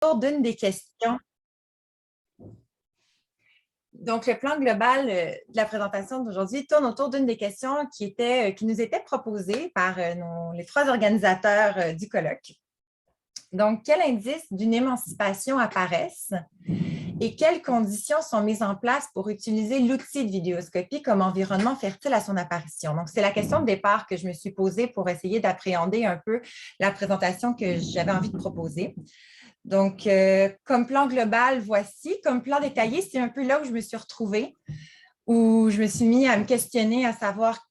D'une des questions. Donc, le plan global de la présentation d'aujourd'hui tourne autour d'une des questions qui nous était proposée par les trois organisateurs du colloque. Donc, quels indices d'une émancipation apparaissent et quelles conditions sont mises en place pour utiliser l'outil de vidéoscopie comme environnement fertile à son apparition? Donc, c'est la question de départ que je me suis posée pour essayer d'appréhender un peu la présentation que j'avais envie de proposer. Donc, comme plan global, voici. Comme plan détaillé, c'est un peu là où je me suis retrouvée, où je me suis mis à me questionner à savoir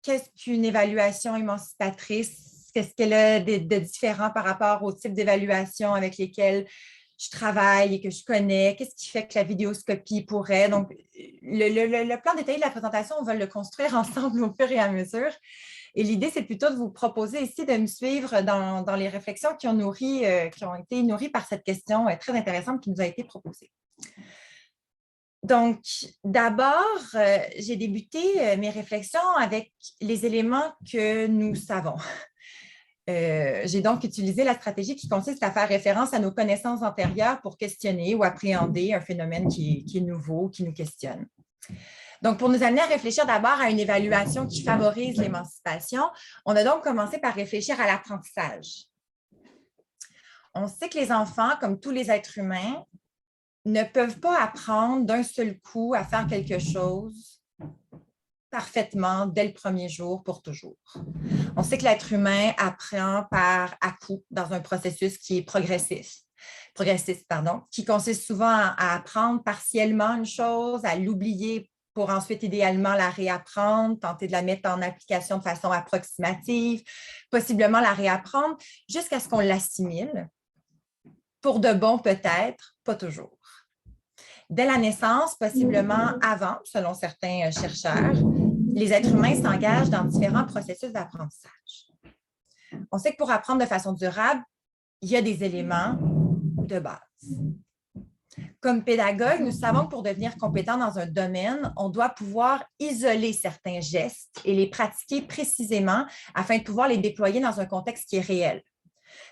qu'est-ce qu'une évaluation émancipatrice, qu'est-ce qu'elle a de différent par rapport au type d'évaluation avec lesquelles je travaille et que je connais, qu'est-ce qui fait que la vidéoscopie pourrait. Donc, le plan détaillé de la présentation, on va le construire ensemble au fur et à mesure. Et l'idée, c'est plutôt de vous proposer ici de me suivre dans les réflexions qui ont été nourries par cette question très intéressante qui nous a été proposée. Donc, d'abord, j'ai débuté mes réflexions avec les éléments que nous savons. J'ai donc utilisé la stratégie qui consiste à faire référence à nos connaissances antérieures pour questionner ou appréhender un phénomène qui est nouveau, qui nous questionne. Donc, pour nous amener à réfléchir d'abord à une évaluation qui favorise l'émancipation, on a donc commencé par réfléchir à l'apprentissage. On sait que les enfants, comme tous les êtres humains, ne peuvent pas apprendre d'un seul coup à faire quelque chose parfaitement dès le premier jour pour toujours. On sait que l'être humain apprend par à-coups dans un processus qui est progressiste, qui consiste souvent à apprendre partiellement une chose, à l'oublier pour ensuite idéalement la réapprendre, tenter de la mettre en application de façon approximative, possiblement la réapprendre jusqu'à ce qu'on l'assimile. Pour de bon peut-être, pas toujours. Dès la naissance, possiblement avant, selon certains chercheurs, les êtres humains s'engagent dans différents processus d'apprentissage. On sait que pour apprendre de façon durable, il y a des éléments de base. Comme pédagogue, nous savons que pour devenir compétent dans un domaine, on doit pouvoir isoler certains gestes et les pratiquer précisément afin de pouvoir les déployer dans un contexte qui est réel.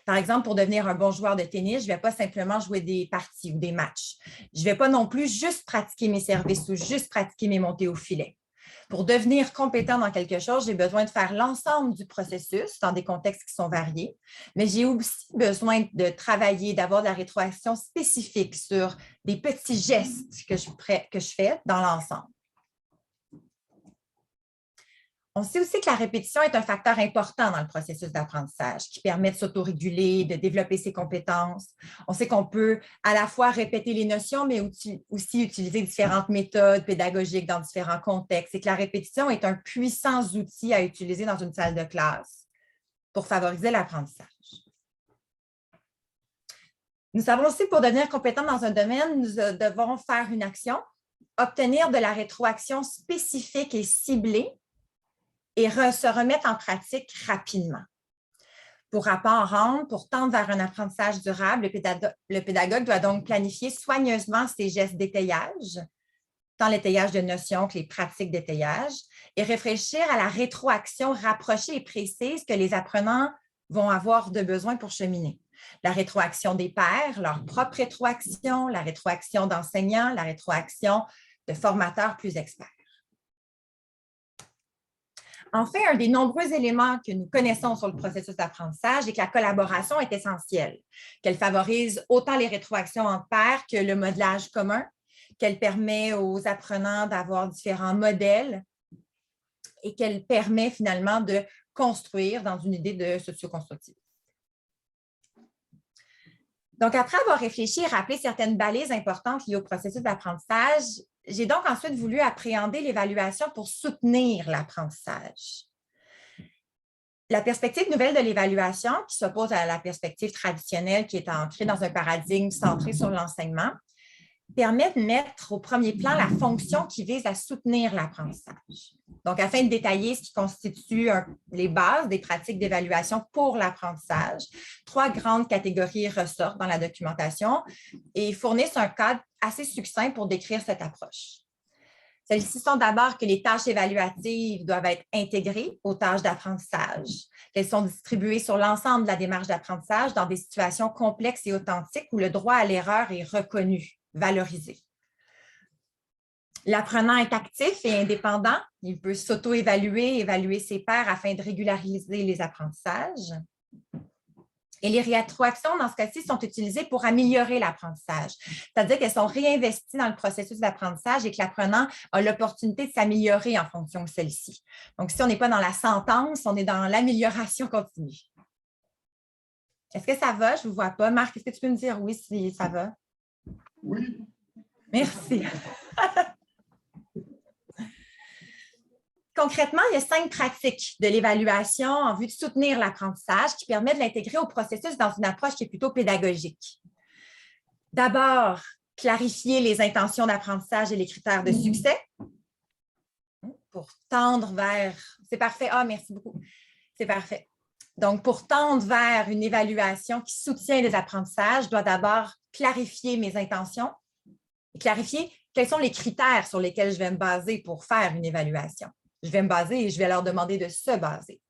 Par exemple, pour devenir un bon joueur de tennis, je ne vais pas simplement jouer des parties ou des matchs. Je ne vais pas non plus juste pratiquer mes services ou juste pratiquer mes montées au filet. Pour devenir compétent dans quelque chose, j'ai besoin de faire l'ensemble du processus dans des contextes qui sont variés, mais j'ai aussi besoin de travailler, d'avoir de la rétroaction spécifique sur des petits gestes que je fais dans l'ensemble. On sait aussi que la répétition est un facteur important dans le processus d'apprentissage qui permet de s'autoréguler, de développer ses compétences. On sait qu'on peut à la fois répéter les notions, mais aussi utiliser différentes méthodes pédagogiques dans différents contextes et que la répétition est un puissant outil à utiliser dans une salle de classe pour favoriser l'apprentissage. Nous savons aussi que pour devenir compétent dans un domaine, nous devons faire une action, obtenir de la rétroaction spécifique et ciblée et se remettre en pratique rapidement. Pour apprendre, pour tendre vers un apprentissage durable, le pédagogue doit donc planifier soigneusement ses gestes d'étayage, tant l'étayage de notions que les pratiques d'étayage, et réfléchir à la rétroaction rapprochée et précise que les apprenants vont avoir de besoin pour cheminer. La rétroaction des pairs, leur propre rétroaction, la rétroaction d'enseignants, la rétroaction de formateurs plus experts. Enfin, un des nombreux éléments que nous connaissons sur le processus d'apprentissage est que la collaboration est essentielle, qu'elle favorise autant les rétroactions entre pairs que le modelage commun, qu'elle permet aux apprenants d'avoir différents modèles et qu'elle permet finalement de construire dans une idée de socio-constructive. Donc, après avoir réfléchi et rappelé certaines balises importantes liées au processus d'apprentissage, j'ai donc ensuite voulu appréhender l'évaluation pour soutenir l'apprentissage. La perspective nouvelle de l'évaluation, qui s'oppose à la perspective traditionnelle qui est ancrée dans un paradigme centré sur l'enseignement, permet de mettre au premier plan la fonction qui vise à soutenir l'apprentissage. Donc, afin de détailler ce qui constitue les bases des pratiques d'évaluation pour l'apprentissage, 3 grandes catégories ressortent dans la documentation et fournissent un cadre assez succinct pour décrire cette approche. Celles-ci sont d'abord que les tâches évaluatives doivent être intégrées aux tâches d'apprentissage, qu'elles sont distribuées sur l'ensemble de la démarche d'apprentissage dans des situations complexes et authentiques où le droit à l'erreur est reconnu, valorisé. L'apprenant est actif et indépendant. Il peut s'auto-évaluer, évaluer ses pairs afin de régulariser les apprentissages. Et les rétroactions, dans ce cas-ci, sont utilisées pour améliorer l'apprentissage. C'est-à-dire qu'elles sont réinvesties dans le processus d'apprentissage et que l'apprenant a l'opportunité de s'améliorer en fonction de celle-ci. Donc, si on n'est pas dans la sentence, on est dans l'amélioration continue. Est-ce que ça va? Je ne vous vois pas. Marc, est-ce que tu peux me dire oui si ça va? Oui. Merci. Concrètement, il y a 5 pratiques de l'évaluation en vue de soutenir l'apprentissage qui permettent de l'intégrer au processus dans une approche qui est plutôt pédagogique. D'abord, clarifier les intentions d'apprentissage et les critères de succès pour tendre vers… C'est parfait. Ah, merci beaucoup. C'est parfait. Donc, pour tendre vers une évaluation qui soutient les apprentissages, je dois d'abord clarifier mes intentions et clarifier quels sont les critères sur lesquels je vais me baser pour faire une évaluation. Je vais me baser et je vais leur demander de se baser.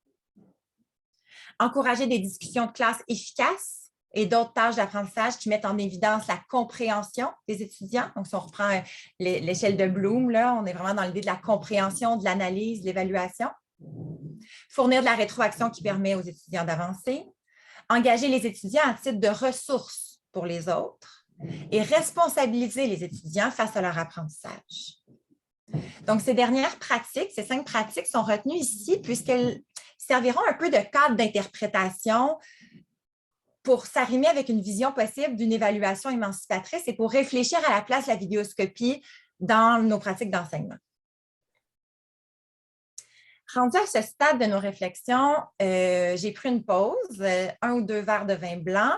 Encourager des discussions de classe efficaces et d'autres tâches d'apprentissage qui mettent en évidence la compréhension des étudiants. Donc, si on reprend l'échelle de Bloom, là, on est vraiment dans l'idée de la compréhension, de l'analyse, de l'évaluation. Fournir de la rétroaction qui permet aux étudiants d'avancer. Engager les étudiants à titre de ressources pour les autres et responsabiliser les étudiants face à leur apprentissage. Donc, ces dernières pratiques, ces 5 pratiques sont retenues ici puisqu'elles serviront un peu de cadre d'interprétation pour s'arrimer avec une vision possible d'une évaluation émancipatrice et pour réfléchir à la place de la vidéoscopie dans nos pratiques d'enseignement. Rendu à ce stade de nos réflexions, j'ai pris une pause, 1 ou 2 verres de vin blanc,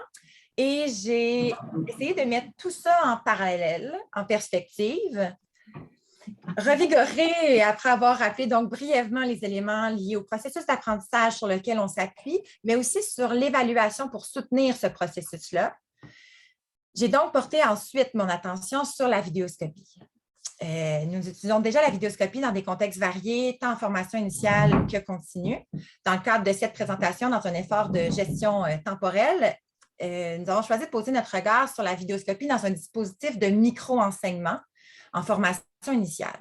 et j'ai essayé de mettre tout ça en parallèle, en perspective, revigorer après avoir rappelé donc brièvement les éléments liés au processus d'apprentissage sur lequel on s'appuie, mais aussi sur l'évaluation pour soutenir ce processus-là. J'ai donc porté ensuite mon attention sur la vidéoscopie. Nous utilisons déjà la vidéoscopie dans des contextes variés, tant en formation initiale que continue. Dans le cadre de cette présentation, dans un effort de gestion temporelle, nous avons choisi de poser notre regard sur la vidéoscopie dans un dispositif de micro-enseignement en formation initiale.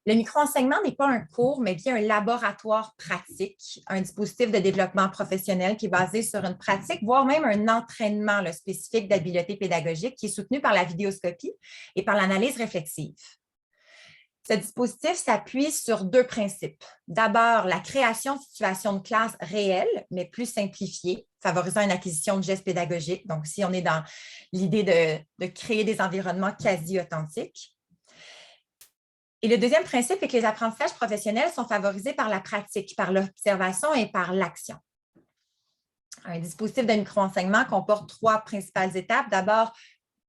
Le micro-enseignement n'est pas un cours, mais bien un laboratoire pratique, un dispositif de développement professionnel qui est basé sur une pratique, voire même un entraînement spécifique d'habileté pédagogique qui est soutenu par la vidéoscopie et par l'analyse réflexive. Ce dispositif s'appuie sur 2 principes. D'abord, la création de situations de classe réelles, mais plus simplifiées, favorisant une acquisition de gestes pédagogiques. Donc, si on est dans l'idée de créer des environnements quasi authentiques. Et le deuxième principe est que les apprentissages professionnels sont favorisés par la pratique, par l'observation et par l'action. Un dispositif de micro-enseignement comporte 3 principales étapes. D'abord,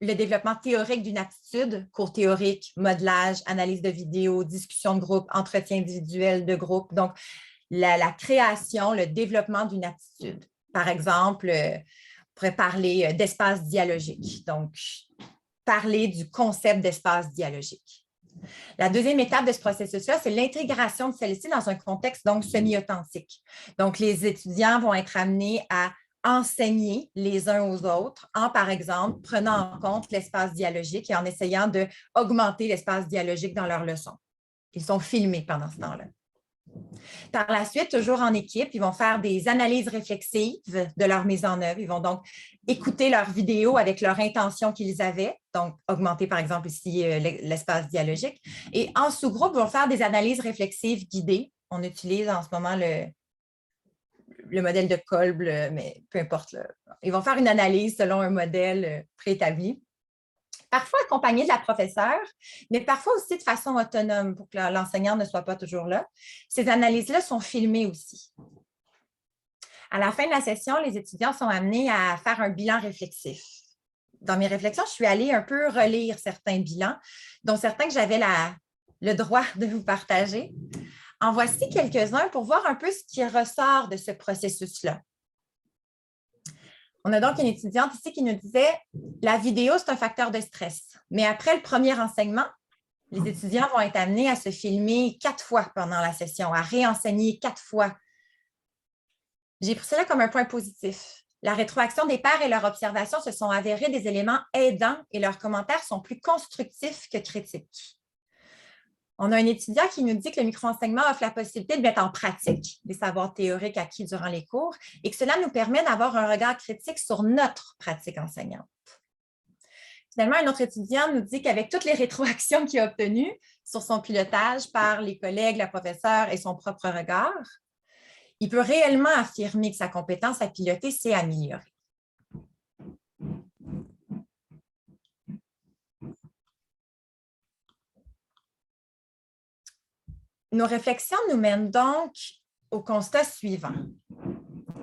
le développement théorique d'une aptitude, cours théorique, modelage, analyse de vidéo, discussion de groupe, entretien individuel de groupe. Donc, la création, le développement d'une aptitude. Par exemple, on pourrait parler d'espace dialogique. Donc, parler du concept d'espace dialogique. La deuxième étape de ce processus-là, c'est l'intégration de celle-ci dans un contexte donc semi-authentique. Donc, les étudiants vont être amenés à enseigner les uns aux autres en, par exemple, prenant en compte l'espace dialogique et en essayant d'augmenter l'espace dialogique dans leurs leçons. Ils sont filmés pendant ce temps-là. Par la suite, toujours en équipe, ils vont faire des analyses réflexives de leur mise en œuvre. Ils vont donc écouter leurs vidéos avec leur intention qu'ils avaient, donc augmenter par exemple ici l'espace dialogique. Et en sous-groupe, ils vont faire des analyses réflexives guidées. On utilise en ce moment le modèle de Kolb, mais peu importe. Ils vont faire une analyse selon un modèle préétabli. Parfois accompagné de la professeure, mais parfois aussi de façon autonome pour que l'enseignant ne soit pas toujours là. Ces analyses-là sont filmées aussi. À la fin de la session, les étudiants sont amenés à faire un bilan réflexif. Dans mes réflexions, je suis allée un peu relire certains bilans, dont certains que j'avais le droit de vous partager. En voici quelques-uns pour voir un peu ce qui ressort de ce processus-là. On a donc une étudiante ici qui nous disait « La vidéo, c'est un facteur de stress. Mais après le premier enseignement, Les étudiants vont être amenés à se filmer 4 fois pendant la session, à réenseigner 4 fois. J'ai pris cela comme un point positif. La rétroaction des pairs et leur observation se sont avérés des éléments aidants et leurs commentaires sont plus constructifs que critiques. On a un étudiant qui nous dit que le micro-enseignement offre la possibilité de mettre en pratique des savoirs théoriques acquis durant les cours et que cela nous permet d'avoir un regard critique sur notre pratique enseignante. Finalement, un autre étudiant nous dit qu'avec toutes les rétroactions qu'il a obtenues sur son pilotage par les collègues, la professeure et son propre regard, il peut réellement affirmer que sa compétence à piloter s'est améliorée. Nos réflexions nous mènent donc au constat suivant.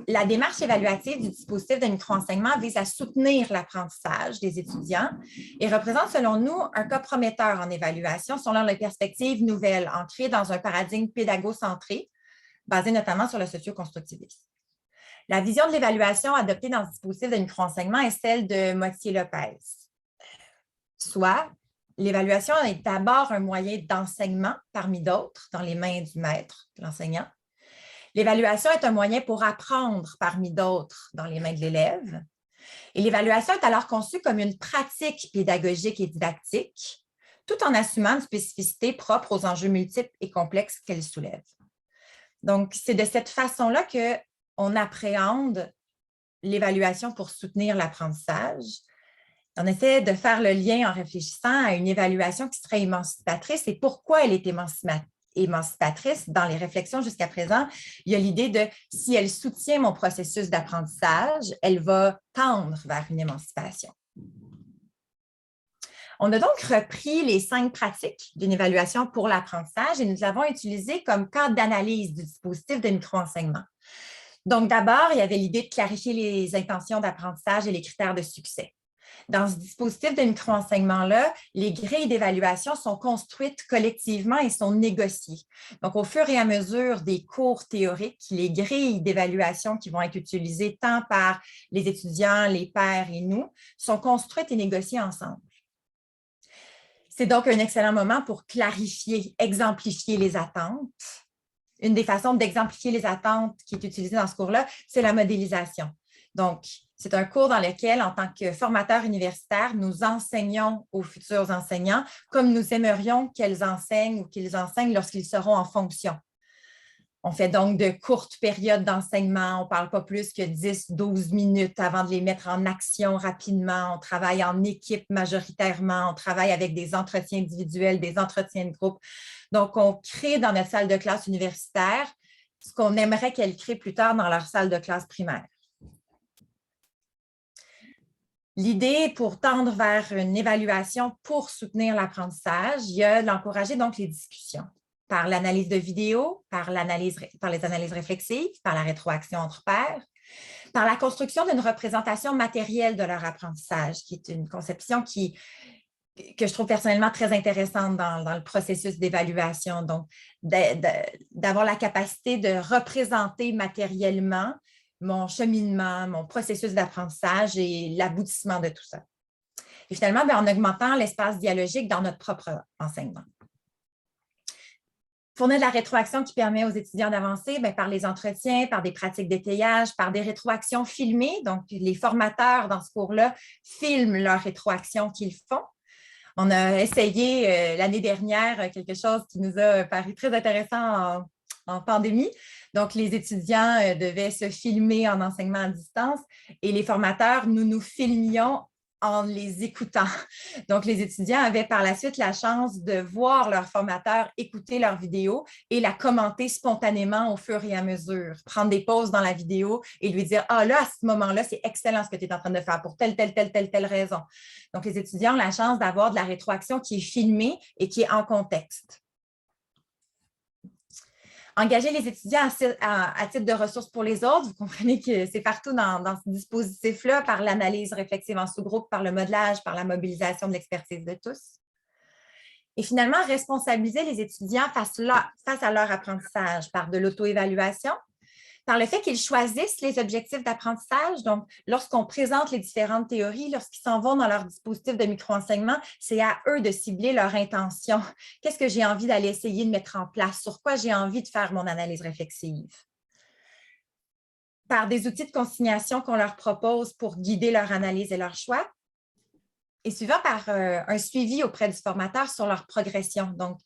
La démarche évaluative du dispositif de micro-enseignement vise à soutenir l'apprentissage des étudiants et représente, selon nous, un cas prometteur en évaluation selon les perspectives nouvelles ancrées dans un paradigme pédagocentré basé notamment sur le socio-constructivisme. La vision de l'évaluation adoptée dans ce dispositif de micro-enseignement est celle de Mottier-Lopez. Soit, l'évaluation est d'abord un moyen d'enseignement parmi d'autres dans les mains du maître, de l'enseignant. L'évaluation est un moyen pour apprendre parmi d'autres dans les mains de l'élève. Et l'évaluation est alors conçue comme une pratique pédagogique et didactique, tout en assumant une spécificité propre aux enjeux multiples et complexes qu'elle soulève. Donc, c'est de cette façon-là qu'on appréhende l'évaluation pour soutenir l'apprentissage. On essaie de faire le lien en réfléchissant à une évaluation qui serait émancipatrice et pourquoi elle est émancipatrice. Dans les réflexions jusqu'à présent, il y a l'idée de si elle soutient mon processus d'apprentissage, elle va tendre vers une émancipation. On a donc repris les 5 pratiques d'une évaluation pour l'apprentissage et nous l'avons utilisé comme cadre d'analyse du dispositif de micro-enseignement. Donc, d'abord, il y avait l'idée de clarifier les intentions d'apprentissage et les critères de succès. Dans ce dispositif de micro-enseignement-là, les grilles d'évaluation sont construites collectivement et sont négociées. Donc, au fur et à mesure des cours théoriques, les grilles d'évaluation qui vont être utilisées tant par les étudiants, les pairs et nous, sont construites et négociées ensemble. C'est donc un excellent moment pour clarifier, exemplifier les attentes. Une des façons d'exemplifier les attentes qui est utilisée dans ce cours-là, c'est la modélisation. Donc, c'est un cours dans lequel, en tant que formateurs universitaires, nous enseignons aux futurs enseignants comme nous aimerions qu'elles enseignent ou qu'ils enseignent lorsqu'ils seront en fonction. On fait donc de courtes périodes d'enseignement, on ne parle pas plus que 10-12 minutes avant de les mettre en action rapidement. On travaille en équipe majoritairement, on travaille avec des entretiens individuels, des entretiens de groupe. Donc, on crée dans notre salle de classe universitaire ce qu'on aimerait qu'elles créent plus tard dans leur salle de classe primaire. L'idée pour tendre vers une évaluation pour soutenir l'apprentissage, il y a d'encourager donc les discussions par l'analyse de vidéos, par les analyses réflexives, par la rétroaction entre pairs, par la construction d'une représentation matérielle de leur apprentissage, qui est une conception que je trouve personnellement très intéressante dans le processus d'évaluation. Donc, d'avoir la capacité de représenter matériellement mon cheminement, mon processus d'apprentissage et l'aboutissement de tout ça. Et finalement, en augmentant l'espace dialogique dans notre propre enseignement. Fournir de la rétroaction qui permet aux étudiants d'avancer par les entretiens, par des pratiques d'étayage, par des rétroactions filmées. Donc, les formateurs dans ce cours-là filment leurs rétroactions qu'ils font. On a essayé l'année dernière quelque chose qui nous a paru très intéressant en pandémie. Donc, les étudiants devaient se filmer en enseignement à distance et les formateurs, nous filmions en les écoutant. Donc, les étudiants avaient par la suite la chance de voir leur formateur écouter leur vidéo et la commenter spontanément au fur et à mesure, prendre des pauses dans la vidéo et lui dire « Ah là, à ce moment-là, c'est excellent ce que tu es en train de faire pour telle raison. » Donc, les étudiants ont la chance d'avoir de la rétroaction qui est filmée et qui est en contexte. Engager les étudiants à titre de ressources pour les autres, vous comprenez que c'est partout dans ce dispositif-là, par l'analyse réflexive en sous-groupe, par le modelage, par la mobilisation de l'expertise de tous. Et finalement, responsabiliser les étudiants face à leur apprentissage par de l'auto-évaluation, par le fait qu'ils choisissent les objectifs d'apprentissage. Donc, lorsqu'on présente les différentes théories, lorsqu'ils s'en vont dans leur dispositif de micro-enseignement, c'est à eux de cibler leur intention. Qu'est-ce que j'ai envie d'aller essayer de mettre en place? Sur quoi j'ai envie de faire mon analyse réflexive? Par des outils de consignation qu'on leur propose pour guider leur analyse et leur choix, et suivant par un suivi auprès du formateur sur leur progression. Donc,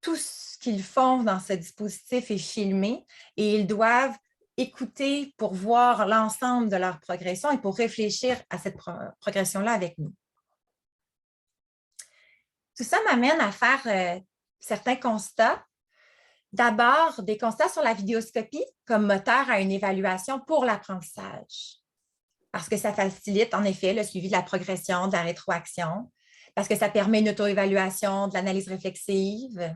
tout ce qu'ils font dans ce dispositif est filmé et ils doivent écouter pour voir l'ensemble de leur progression et pour réfléchir à cette progression-là avec nous. Tout ça m'amène à faire certains constats. D'abord, des constats sur la vidéoscopie comme moteur à une évaluation pour l'apprentissage. Parce que ça facilite en effet le suivi de la progression, de la rétroaction, parce que ça permet une auto-évaluation, de l'analyse réflexive,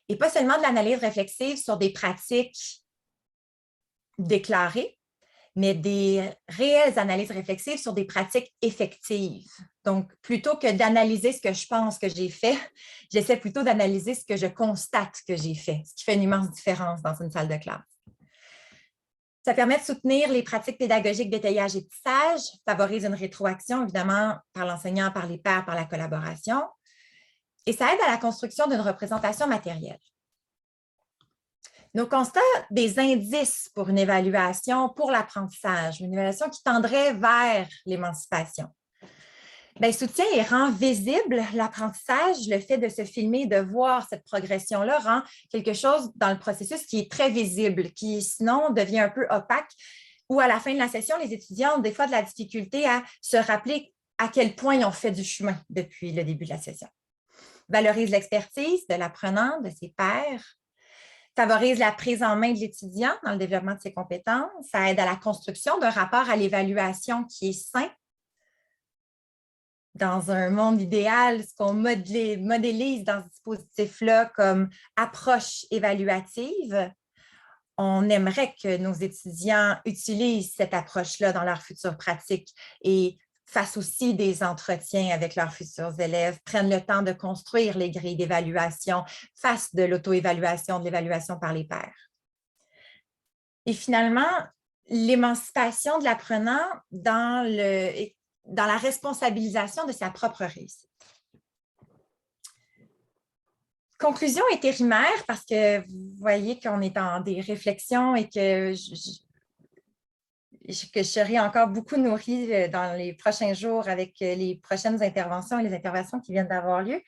et pas seulement de l'analyse réflexive sur des pratiques déclarées, mais des réelles analyses réflexives sur des pratiques effectives. Donc, plutôt que d'analyser ce que je pense que j'ai fait, j'essaie plutôt d'analyser ce que je constate que j'ai fait, ce qui fait une immense différence dans une salle de classe. Ça permet de soutenir les pratiques pédagogiques d'étayage et de tissage, favorise une rétroaction, évidemment, par l'enseignant, par les pairs, par la collaboration, et ça aide à la construction d'une représentation matérielle. Nos constats, des indices pour une évaluation pour l'apprentissage, une évaluation qui tendrait vers l'émancipation. Bien, soutient et rend visible l'apprentissage, le fait de se filmer, de voir cette progression-là rend quelque chose dans le processus qui est très visible, qui sinon devient un peu opaque, où à la fin de la session, les étudiants ont des fois de la difficulté à se rappeler à quel point ils ont fait du chemin depuis le début de la session. Valorise l'expertise de l'apprenant, de ses pairs, favorise la prise en main de l'étudiant dans le développement de ses compétences, ça aide à la construction d'un rapport à l'évaluation qui est sain. Dans un monde idéal, ce qu'on modélise dans ce dispositif-là comme approche évaluative, on aimerait que nos étudiants utilisent cette approche-là dans leur future pratique et fassent aussi des entretiens avec leurs futurs élèves, prennent le temps de construire les grilles d'évaluation, fassent de l'auto-évaluation, de l'évaluation par les pairs. Et finalement, l'émancipation de l'apprenant dans la responsabilisation de sa propre réussite. Conclusion intérimaire, parce que vous voyez qu'on est dans des réflexions et que je serai encore beaucoup nourrie dans les prochains jours avec les prochaines interventions et les interventions qui viennent d'avoir lieu.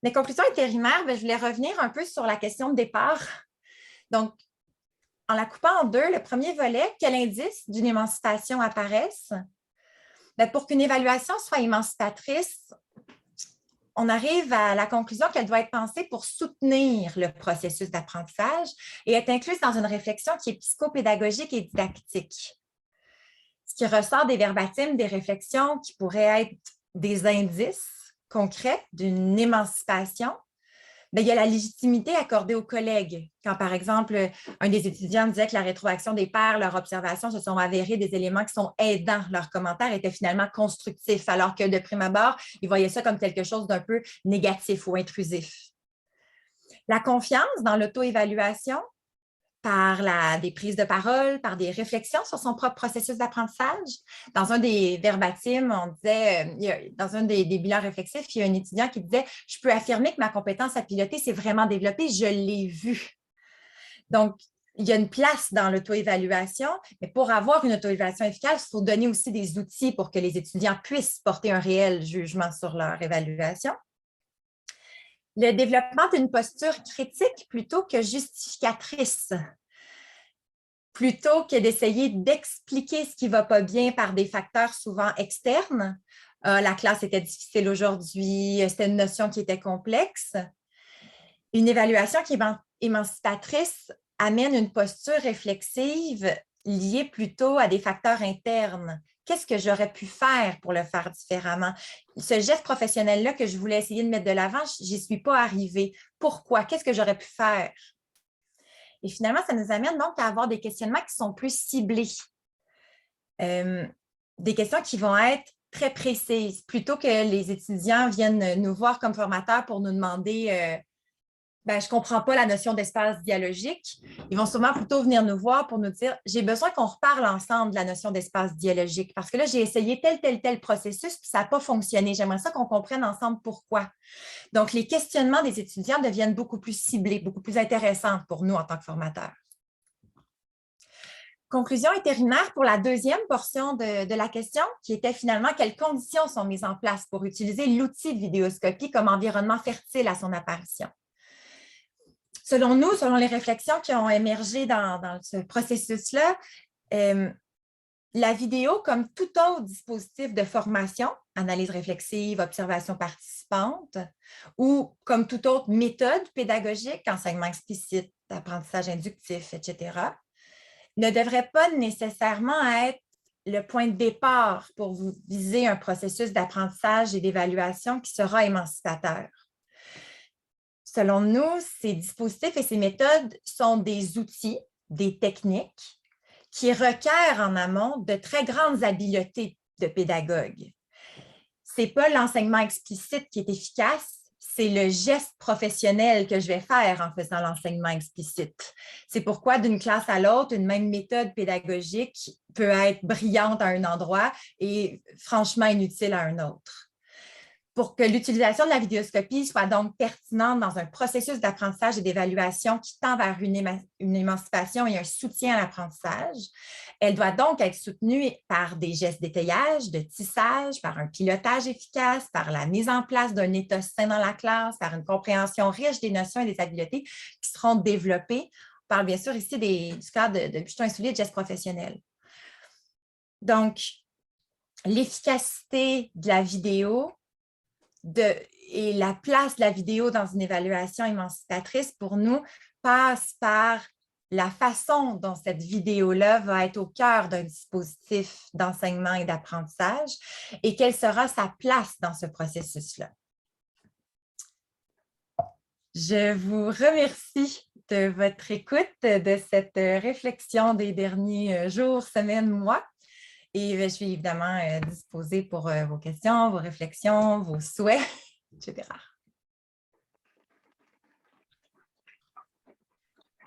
Mais conclusion intérimaire, je voulais revenir un peu sur la question de départ. Donc, en la coupant en deux, le premier volet, quel indice d'une émancipation apparaissent? Pour qu'une évaluation soit émancipatrice, on arrive à la conclusion qu'elle doit être pensée pour soutenir le processus d'apprentissage et être incluse dans une réflexion qui est psychopédagogique et didactique. Ce qui ressort des verbatims, des réflexions qui pourraient être des indices concrets d'une émancipation, bien, il y a la légitimité accordée aux collègues. Quand, par exemple, un des étudiants disait que la rétroaction des pairs, leurs observations se sont avérées des éléments qui sont aidants. Leurs commentaires étaient finalement constructifs, alors que de prime abord, ils voyaient ça comme quelque chose d'un peu négatif ou intrusif. La confiance dans l'auto-évaluation, par des prises de parole, par des réflexions sur son propre processus d'apprentissage. Dans un des verbatims, on disait, dans un des bilans réflexifs, il y a un étudiant qui disait « Je peux affirmer que ma compétence à piloter s'est vraiment développée, je l'ai vue. » Donc, il y a une place dans l'auto-évaluation, mais pour avoir une auto-évaluation efficace, il faut donner aussi des outils pour que les étudiants puissent porter un réel jugement sur leur évaluation. Le développement d'une posture critique plutôt que justificatrice, plutôt que d'essayer d'expliquer ce qui ne va pas bien par des facteurs souvent externes. La classe était difficile aujourd'hui, c'était une notion qui était complexe. Une évaluation qui est émancipatrice amène une posture réflexive liée plutôt à des facteurs internes. Qu'est-ce que j'aurais pu faire pour le faire différemment? Ce geste professionnel-là que je voulais essayer de mettre de l'avant, je n'y suis pas arrivée. Pourquoi? Qu'est-ce que j'aurais pu faire? Et finalement, ça nous amène donc à avoir des questionnements qui sont plus ciblés. Des questions qui vont être très précises, plutôt que les étudiants viennent nous voir comme formateurs pour nous demander Ben, je ne comprends pas la notion d'espace dialogique. Ils vont sûrement plutôt venir nous voir pour nous dire, j'ai besoin qu'on reparle ensemble de la notion d'espace dialogique parce que là, j'ai essayé tel processus, puis ça n'a pas fonctionné. J'aimerais ça qu'on comprenne ensemble pourquoi. Donc, les questionnements des étudiants deviennent beaucoup plus ciblés, beaucoup plus intéressants pour nous en tant que formateurs. Conclusion intérimaire pour la deuxième portion de la question, qui était finalement quelles conditions sont mises en place pour utiliser l'outil de vidéoscopie comme environnement fertile à son apparition. Selon nous, selon les réflexions qui ont émergé dans ce processus-là, la vidéo, comme tout autre dispositif de formation, analyse réflexive, observation participante, ou comme toute autre méthode pédagogique, enseignement explicite, apprentissage inductif, etc., ne devrait pas nécessairement être le point de départ pour vous viser un processus d'apprentissage et d'évaluation qui sera émancipateur. Selon nous, ces dispositifs et ces méthodes sont des outils, des techniques qui requièrent en amont de très grandes habiletés de pédagogue. Ce n'est pas l'enseignement explicite qui est efficace, c'est le geste professionnel que je vais faire en faisant l'enseignement explicite. C'est pourquoi d'une classe à l'autre, une même méthode pédagogique peut être brillante à un endroit et franchement inutile à un autre. Pour que l'utilisation de la vidéoscopie soit donc pertinente dans un processus d'apprentissage et d'évaluation qui tend vers une émancipation et un soutien à l'apprentissage, elle doit donc être soutenue par des gestes d'étayage, de tissage, par un pilotage efficace, par la mise en place d'un état sain dans la classe, par une compréhension riche des notions et des habiletés qui seront développées. On parle bien sûr ici du cadre de bûcheton et soulier de gestes professionnels. Donc, l'efficacité de la vidéo et la place de la vidéo dans une évaluation émancipatrice, pour nous, passe par la façon dont cette vidéo-là va être au cœur d'un dispositif d'enseignement et d'apprentissage et quelle sera sa place dans ce processus-là. Je vous remercie de votre écoute, de cette réflexion des derniers jours, semaines, mois. Et je suis évidemment disposée pour vos questions, vos réflexions, vos souhaits, etc.